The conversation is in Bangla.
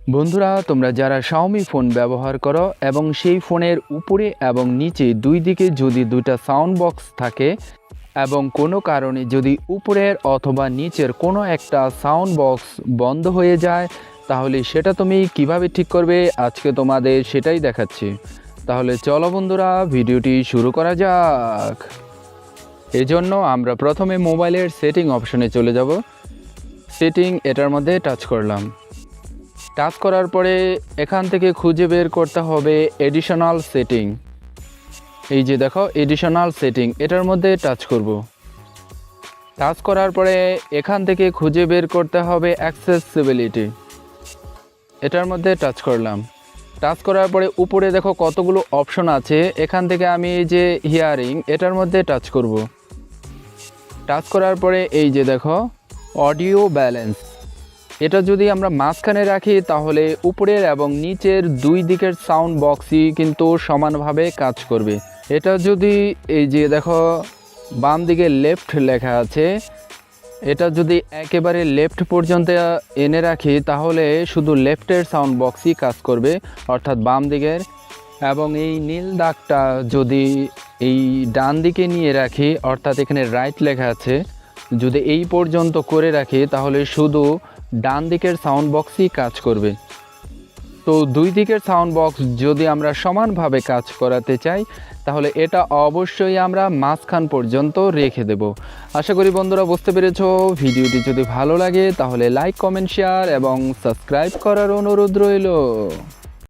বন্ধুরা, তোমরা যারা Xiaomi ফোন ব্যবহার করো এবং সেই ফোনের উপরে এবং নিচে দুই দিকে যদি দুইটা সাউন্ড বক্স থাকে এবং কোনো কারণে যদি উপরের অথবা নিচের কোনো একটা সাউন্ড বক্স বন্ধ হয়ে যায়, তাহলে সেটা তুমি কিভাবে ঠিক করবে আজকে তোমাদের সেটাই দেখাচ্ছি। তাহলে চলো বন্ধুরা, ভিডিওটি শুরু করা যাক। এজন্য আমরা প্রথমে মোবাইলের সেটিং অপশনে চলে যাব। সেটিং এটার মধ্যে টাচ করলাম। টাচ করার পরে এখান থেকে খুঁজে বের করতে হবে এডিশনাল সেটিং। এই যে দেখো এডিশনাল সেটিং, এটার মধ্যে টাচ করব। টাচ করার পরে এখান থেকে খুঁজে বের করতে হবে অ্যাক্সেসিবিলিটি। এটার মধ্যে টাচ করলাম। টাচ করার পরে উপরে দেখো কতগুলো অপশন আছে, এখান থেকে আমি এই যে হিয়ারিং এটার মধ্যে টাচ করব। টাচ করার পরে এই যে দেখো অডিও ব্যালেন্স, এটা যদি আমরা মাঝখানে রাখি তাহলে উপরের এবং নিচের দুই দিকের সাউন্ড বক্সই কিন্তু সমানভাবে কাজ করবে। এটা যদি এই যে দেখো বাম দিকে লেফট লেখা আছে, এটা যদি একেবারে লেফট পর্যন্ত এনে রাখি তাহলে শুধু লেফটের সাউন্ড বক্সই কাজ করবে, অর্থাৎ বাম দিকের। এবং এই নীল দাগটা যদি এই ডান দিকে নিয়ে রাখি, অর্থাৎ এখানে রাইট লেখা আছে, যদি এই পর্যন্ত করে রাখি তাহলে শুধু ডান দিকের সাউন্ড বক্সই কাজ করবে। তো দুই দিকের সাউন্ড বক্স যদি আমরা সমানভাবে কাজ করাতে চাই তাহলে এটা অবশ্যই আমরা মাঝখান পর্যন্ত রেখে দেব। আশা করি বন্ধুরা বুঝতে পেরেছো। ভিডিওটি যদি ভালো লাগে তাহলে লাইক, কমেন্ট, শেয়ার এবং সাবস্ক্রাইব করার অনুরোধ রইল।